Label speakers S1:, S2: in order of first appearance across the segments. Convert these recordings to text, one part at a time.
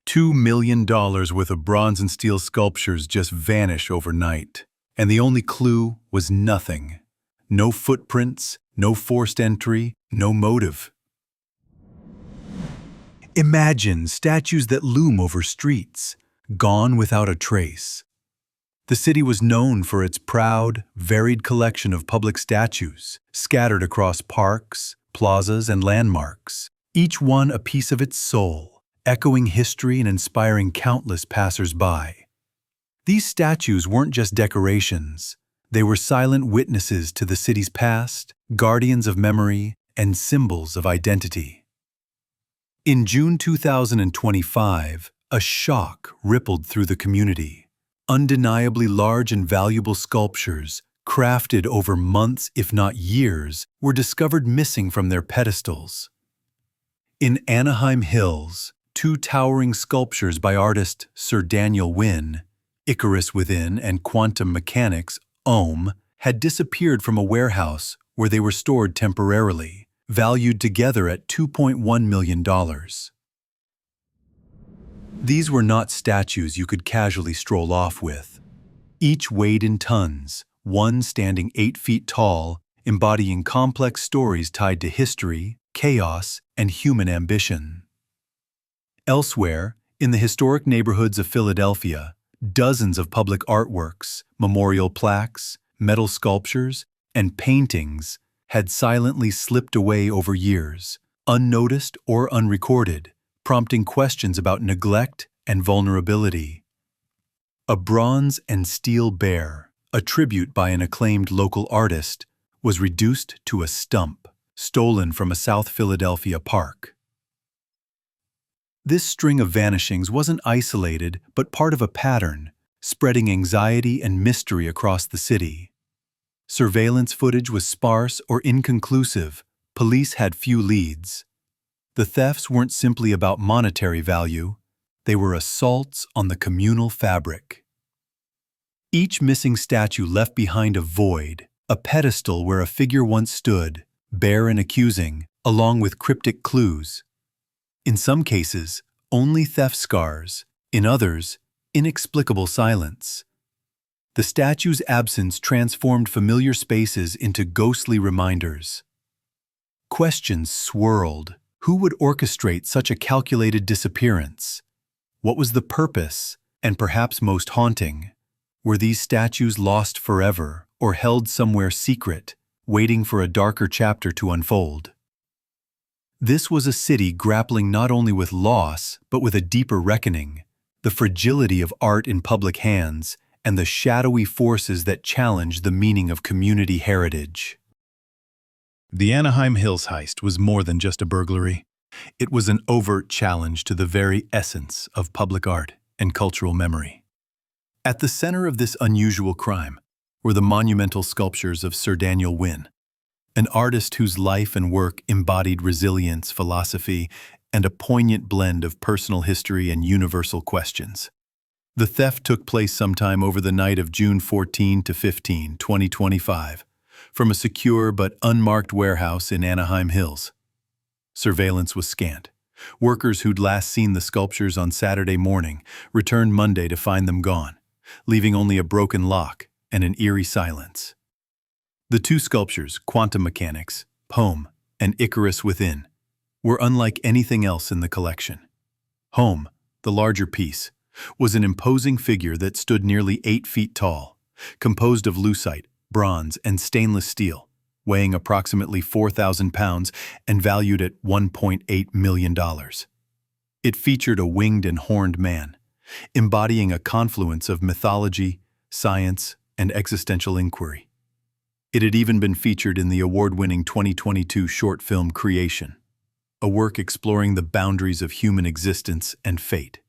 S1: $2 million worth of bronze and steel sculptures just vanish overnight. And the only clue was nothing. No footprints, no forced entry, no motive. Imagine statues that loom over streets, gone without a trace. The city was known for its proud, varied collection of public statues, scattered across parks, plazas, and landmarks, each one a piece of its soul, echoing history and inspiring countless passers-by. These statues weren't just decorations. They were silent witnesses to the city's past, guardians of memory, and symbols of identity. In June 2025, a shock rippled through the community. Undeniably large and valuable sculptures, crafted over months if not years, were discovered missing from their pedestals. In Anaheim Hills, two towering sculptures by artist Sir Daniel Winn, Icarus Within and Quantum Mechanics, had disappeared from a warehouse where they were stored temporarily, valued together at $2.1 million. These were not statues you could casually stroll off with. Each weighed in tons, one standing 8 feet tall, embodying complex stories tied to history, chaos, and human ambition. Elsewhere, in the historic neighborhoods of Philadelphia, dozens of public artworks, memorial plaques, metal sculptures, and paintings had silently slipped away over years, unnoticed or unrecorded, prompting questions about neglect and vulnerability. A bronze and steel bear, a tribute by an acclaimed local artist, was reduced to a stump, stolen from a South Philadelphia park. This string of vanishings wasn't isolated, but part of a pattern, spreading anxiety and mystery across the city. Surveillance footage was sparse or inconclusive. Police had few leads. The thefts weren't simply about monetary value. They were assaults on the communal fabric. Each missing statue left behind a void, a pedestal where a figure once stood, bare and accusing, along with cryptic clues. In some cases, only theft scars, in others, inexplicable silence. The statue's absence transformed familiar spaces into ghostly reminders. Questions swirled. Who would orchestrate such a calculated disappearance? What was the purpose? And perhaps most haunting, were these statues lost forever or held somewhere secret, waiting for a darker chapter to unfold? This was a city grappling not only with loss, but with a deeper reckoning, the fragility of art in public hands and the shadowy forces that challenge the meaning of community heritage. The Anaheim Hills heist was more than just a burglary. It was an overt challenge to the very essence of public art and cultural memory. At the center of this unusual crime were the monumental sculptures of Sir Daniel Winn, an artist whose life and work embodied resilience, philosophy, and a poignant blend of personal history and universal questions. The theft took place sometime over the night of June 14 to 15, 2025, from a secure but unmarked warehouse in Anaheim Hills. Surveillance was scant. Workers who'd last seen the sculptures on Saturday morning returned Monday to find them gone, leaving only a broken lock and an eerie silence. The two sculptures, Quantum Mechanics, and Icarus Within, were unlike anything else in the collection. The larger piece, was an imposing figure that stood nearly 8 feet tall, composed of lucite, bronze, and stainless steel, weighing approximately 4,000 pounds and valued at $1.8 million. It featured a winged and horned man, embodying a confluence of mythology, science, and existential inquiry. It had even been featured in the award-winning 2022 short film Creation, a work exploring the boundaries of human existence and fate.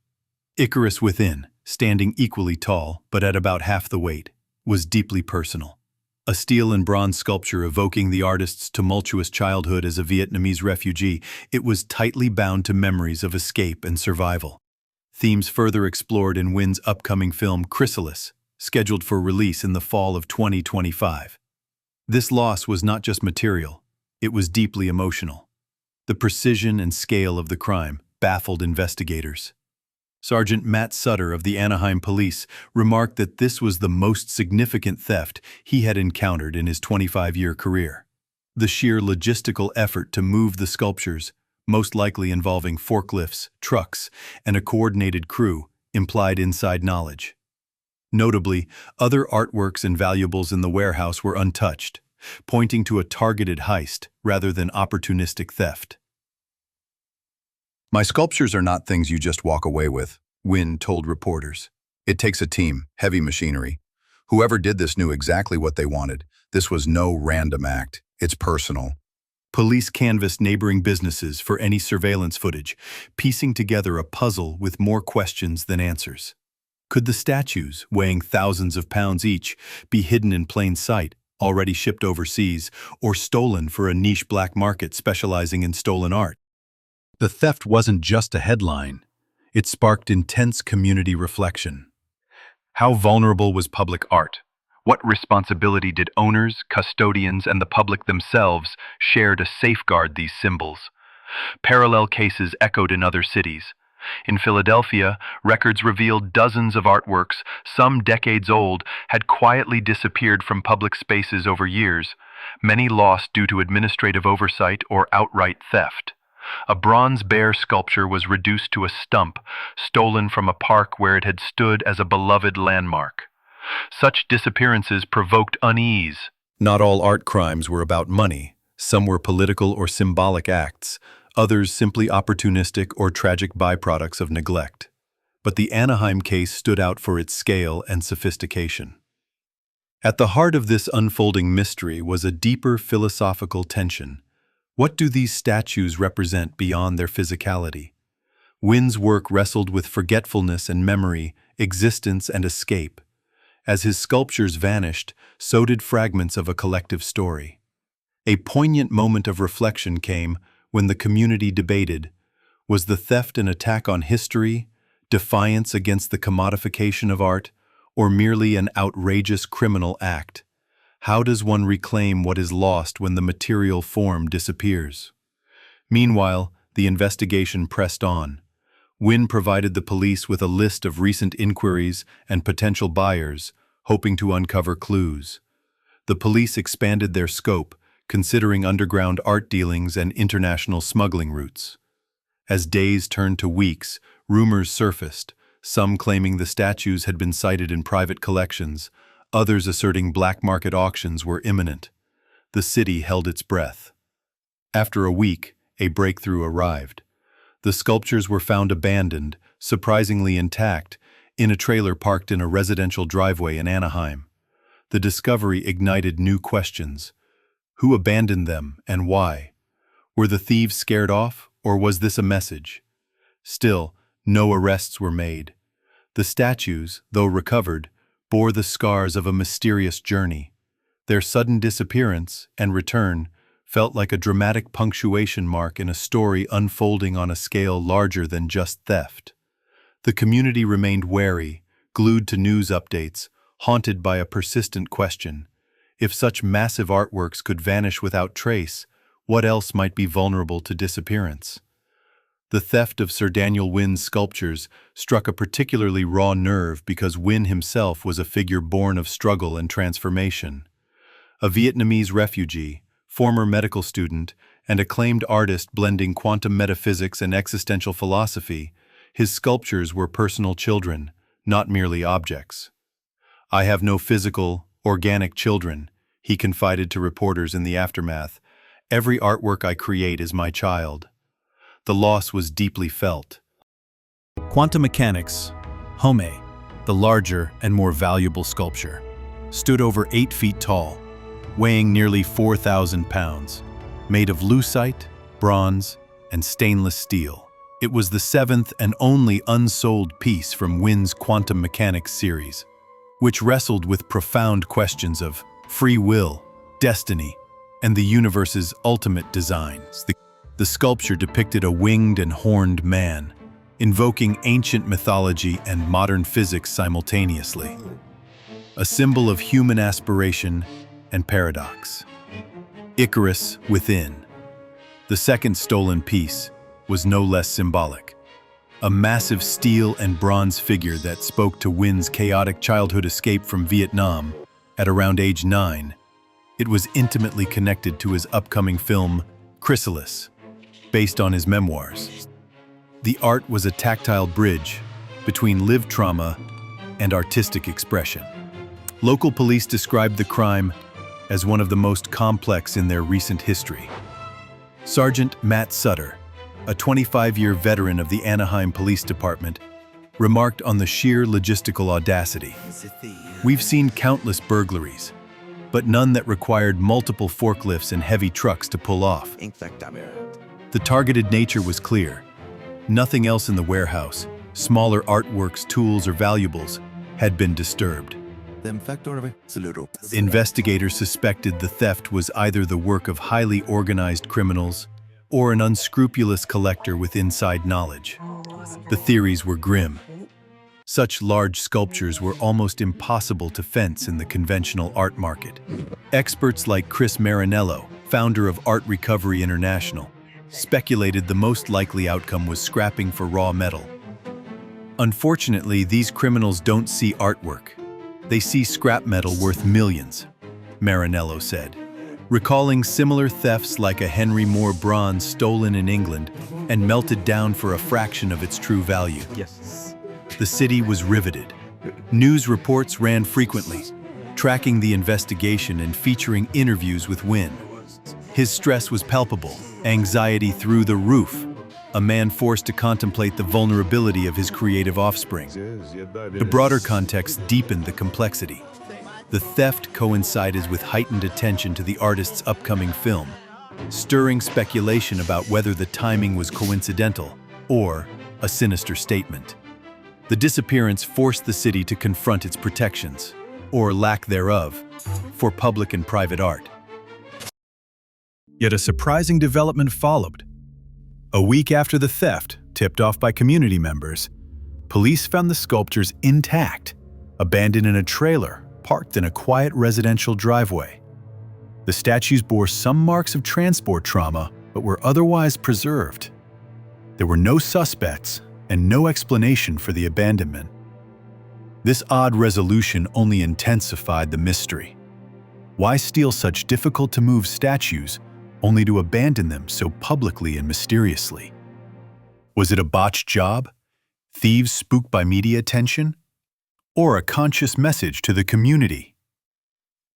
S1: Icarus Within, standing equally tall but at about half the weight, was deeply personal. A steel and bronze sculpture evoking the artist's tumultuous childhood as a Vietnamese refugee, it was tightly bound to memories of escape and survival. Themes further explored in Winn's upcoming film Chrysalis, scheduled for release in the fall of 2025. This loss was not just material, it was deeply emotional. The precision and scale of the crime baffled investigators. Sergeant Matt Sutter of the Anaheim Police remarked that this was the most significant theft he had encountered in his 25-year career. The sheer logistical effort to move the sculptures, most likely involving forklifts, trucks, and a coordinated crew, implied inside knowledge. Notably, other artworks and valuables in the warehouse were untouched, pointing to a targeted heist rather than opportunistic theft.
S2: My sculptures are not things you just walk away with, Winn told reporters. It takes a team, heavy machinery. Whoever did this knew exactly what they wanted. This was no random act. It's personal.
S1: Police canvassed neighboring businesses for any surveillance footage, piecing together a puzzle with more questions than answers. Could the statues, weighing thousands of pounds each, be hidden in plain sight, already shipped overseas, or stolen for a niche black market specializing in stolen art? The theft wasn't just a headline. It sparked intense community reflection. How vulnerable was public art? What responsibility did owners, custodians, and the public themselves share to safeguard these symbols? Parallel cases echoed in other cities. In Philadelphia, records revealed dozens of artworks, some decades old, had quietly disappeared from public spaces over years, many lost due to administrative oversight or outright theft. A bronze bear sculpture was reduced to a stump, stolen from a park where it had stood as a beloved landmark. Such disappearances provoked unease. Not all art crimes were about money. Some were political or symbolic acts, others simply opportunistic or tragic byproducts of neglect. But the Anaheim case stood out for its scale and sophistication. At the heart of this unfolding mystery was a deeper philosophical tension. What do these statues represent beyond their physicality? Winn's work wrestled with forgetfulness and memory, existence and escape. As his sculptures vanished, so did fragments of a collective story. A poignant moment of reflection came when the community debated, was the theft an attack on history, defiance against the commodification of art, or merely an outrageous criminal act? How does one reclaim what is lost when the material form disappears? Meanwhile, the investigation pressed on. Winn provided the police with a list of recent inquiries and potential buyers, hoping to uncover clues. The police expanded their scope, considering underground art dealings and international smuggling routes. As days turned to weeks, rumors surfaced, some claiming the statues had been cited in private collections, others asserting black market auctions were imminent. The city held its breath. After a week, a breakthrough arrived. The sculptures were found abandoned, surprisingly intact, in a trailer parked in a residential driveway in Anaheim. The discovery ignited new questions. Who abandoned them and why? Were the thieves scared off, or was this a message? Still, no arrests were made. The statues, though recovered, bore the scars of a mysterious journey. Their sudden disappearance and return felt like a dramatic punctuation mark in a story unfolding on a scale larger than just theft. The community remained wary, glued to news updates, haunted by a persistent question. If such massive artworks could vanish without trace, what else might be vulnerable to disappearance? The theft of Sir Daniel Winn's sculptures struck a particularly raw nerve because Winn himself was a figure born of struggle and transformation. A Vietnamese refugee, former medical student, and acclaimed artist blending quantum metaphysics and existential philosophy, his sculptures were personal children, not merely objects. "I have no physical, organic children," he confided to reporters in the aftermath. "Every artwork I create is my child." The loss was deeply felt. Quantum mechanics, Home, the larger and more valuable sculpture, stood over 8 feet tall, weighing nearly 4,000 pounds, made of lucite, bronze, and stainless steel. It was the 7th and only unsold piece from Winn's quantum mechanics series, which wrestled with profound questions of free will, destiny, and the universe's ultimate designs. The sculpture depicted a winged and horned man, invoking ancient mythology and modern physics simultaneously, a symbol of human aspiration and paradox. Icarus within. The second stolen piece was no less symbolic. a massive steel and bronze figure that spoke to Winn's chaotic childhood escape from Vietnam at around age 9. It was intimately connected to his upcoming film, Chrysalis, based on his memoirs. The art was a tactile bridge between lived trauma and artistic expression. Local police described the crime as one of the most complex in their recent history. Sergeant Matt Sutter, a 25-year veteran of the Anaheim Police Department, remarked on the sheer logistical audacity. "We've seen countless burglaries, but none that required multiple forklifts and heavy trucks to pull off. The targeted nature was clear. Nothing else in the warehouse, smaller artworks, tools, or valuables, had been disturbed." Investigators suspected the theft was either the work of highly organized criminals or an unscrupulous collector with inside knowledge. The theories were grim. Such large sculptures were almost impossible to fence in the conventional art market. Experts like Chris Marinello, founder of Art Recovery International, speculated the most likely outcome was scrapping for raw metal. Unfortunately, these criminals don't see artwork. They see scrap metal worth millions, Marinello said, recalling similar thefts like a Henry Moore bronze stolen in England and melted down for a fraction of its true value. The city was riveted. News reports ran frequently, tracking the investigation and featuring interviews with Winn. His stress was palpable, anxiety through the roof, a man forced to contemplate the vulnerability of his creative offspring. The broader context deepened the complexity. The theft coincided with heightened attention to the artist's upcoming film, stirring speculation about whether the timing was coincidental or a sinister statement. The disappearance forced the city to confront its protections, or lack thereof, for public and private art. Yet a surprising development followed. A week after the theft, tipped off by community members, police found the sculptures intact, abandoned in a trailer parked in a quiet residential driveway. The statues bore some marks of transport trauma, but were otherwise preserved. There were no suspects and no explanation for the abandonment. This odd resolution only intensified the mystery. Why steal such difficult-to-move statues only to abandon them so publicly and mysteriously? Was it a botched job? Thieves spooked by media attention? Or a conscious message to the community?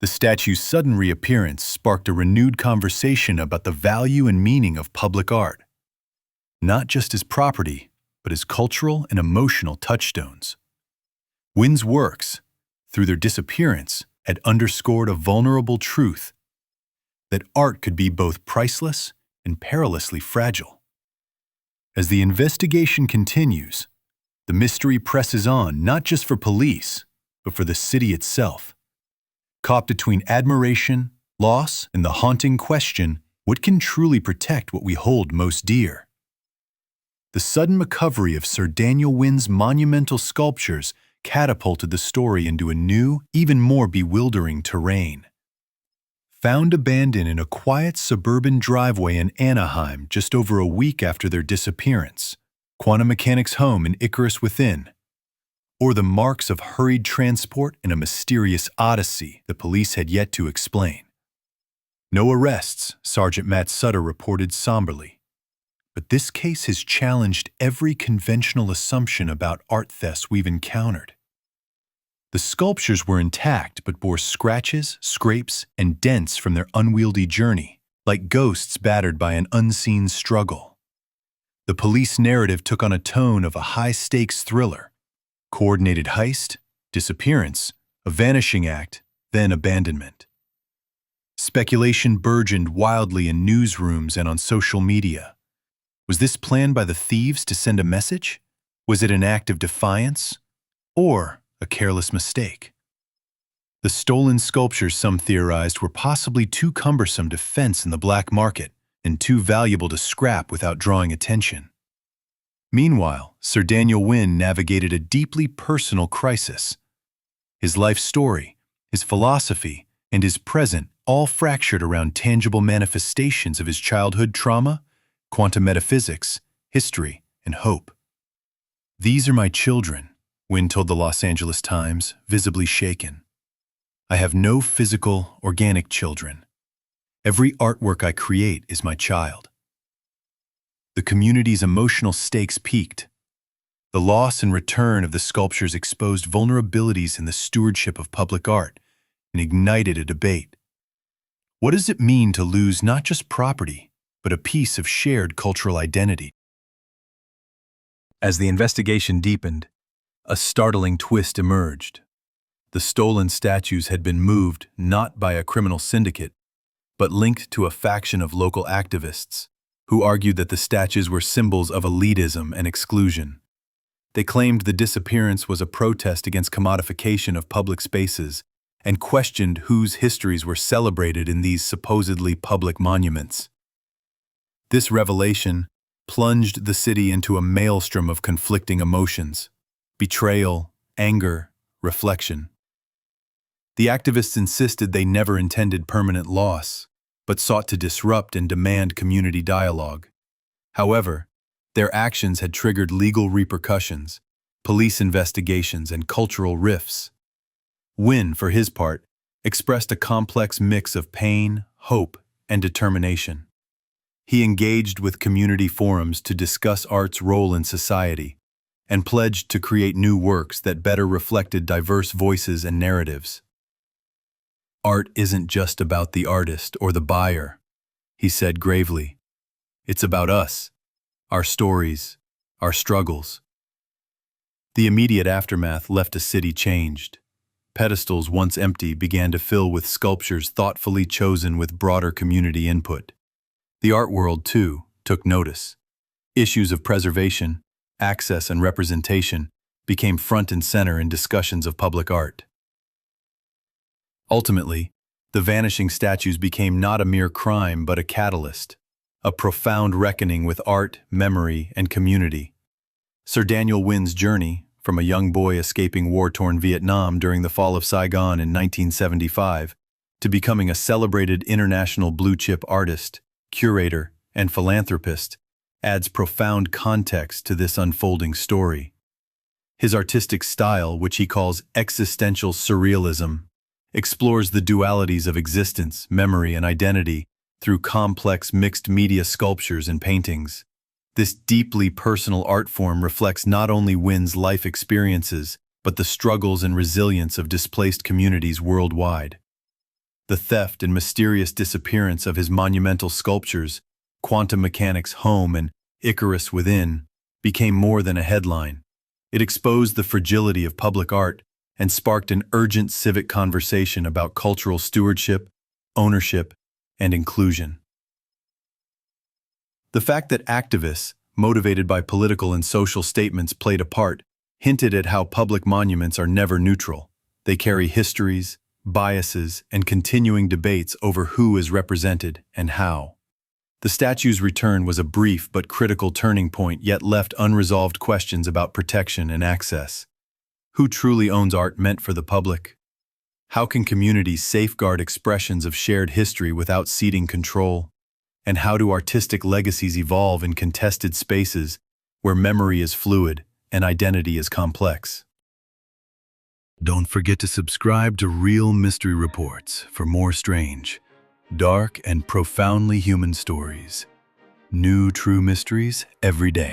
S1: The statue's sudden reappearance sparked a renewed conversation about the value and meaning of public art, not just as property, but as cultural and emotional touchstones. Winn's works, through their disappearance, had underscored a vulnerable truth: that art could be both priceless and perilously fragile. As the investigation continues, the mystery presses on not just for police, but for the city itself. Caught between admiration, loss, and the haunting question, what can truly protect what we hold most dear? The sudden recovery of Sir Daniel Winn's monumental sculptures catapulted the story into a new, even more bewildering terrain. Found abandoned in a quiet suburban driveway in Anaheim just over a week after their disappearance, quantum mechanics' home in Icarus Within, or the marks of hurried transport in a mysterious odyssey the police had yet to explain. No arrests, Sergeant Matt Sutter reported somberly. But this case has challenged every conventional assumption about art thefts we've encountered. The sculptures were intact but bore scratches, scrapes, and dents from their unwieldy journey, like ghosts battered by an unseen struggle. The police narrative took on a tone of a high-stakes thriller: coordinated heist, disappearance, a vanishing act, then abandonment. Speculation burgeoned wildly in newsrooms and on social media. Was this planned by the thieves to send a message? Was it an act of defiance? Or a careless mistake? The stolen sculptures, some theorized, were possibly too cumbersome to fence in the black market and too valuable to scrap without drawing attention. Meanwhile, Sir Daniel Winn navigated a deeply personal crisis. His life story, his philosophy, and his present all fractured around tangible manifestations of his childhood trauma, quantum metaphysics, history, and hope. "These are my children," Winn told the Los Angeles Times, visibly shaken. "I have no physical, organic children. Every artwork I create is my child." The community's emotional stakes peaked. The loss and return of the sculptures exposed vulnerabilities in the stewardship of public art and ignited a debate. What does it mean to lose not just property, but a piece of shared cultural identity? As the investigation deepened, a startling twist emerged. The stolen statues had been moved not by a criminal syndicate, but linked to a faction of local activists who argued that the statues were symbols of elitism and exclusion. They claimed the disappearance was a protest against commodification of public spaces and questioned whose histories were celebrated in these supposedly public monuments. This revelation plunged the city into a maelstrom of conflicting emotions: betrayal, anger, reflection. The activists insisted they never intended permanent loss, but sought to disrupt and demand community dialogue. However, their actions had triggered legal repercussions, police investigations, and cultural rifts. Winn, for his part, expressed a complex mix of pain, hope, and determination. He engaged with community forums to discuss art's role in society and pledged to create new works that better reflected diverse voices and narratives. "Art isn't just about the artist or the buyer," he said gravely. "It's about us, our stories, our struggles." The immediate aftermath left a city changed. Pedestals once empty began to fill with sculptures thoughtfully chosen with broader community input. The art world, too, took notice. Issues of preservation, access, and representation became front and center in discussions of public art. Ultimately, the vanishing statues became not a mere crime but a catalyst, a profound reckoning with art, memory, and community. Sir Daniel Winn's journey, from a young boy escaping war-torn Vietnam during the fall of Saigon in 1975 to becoming a celebrated international blue-chip artist, curator, and philanthropist, adds profound context to this unfolding story. His artistic style, which he calls existential surrealism, explores the dualities of existence, memory, and identity through complex mixed-media sculptures and paintings. This deeply personal art form reflects not only Winn's life experiences, but the struggles and resilience of displaced communities worldwide. The theft and mysterious disappearance of his monumental sculptures, Quantum Mechanics Home and Icarus Within, became more than a headline. It exposed the fragility of public art and sparked an urgent civic conversation about cultural stewardship, ownership, and inclusion. The fact that activists, motivated by political and social statements, played a part, hinted at how public monuments are never neutral. They carry histories, biases, and continuing debates over who is represented and how. The statue's return was a brief but critical turning point, yet left unresolved questions about protection and access. Who truly owns art meant for the public? How can communities safeguard expressions of shared history without ceding control? And how do artistic legacies evolve in contested spaces where memory is fluid and identity is complex? Don't forget to subscribe to Real Mystery Reports for more strange, dark, and profoundly human stories. New true mysteries every day.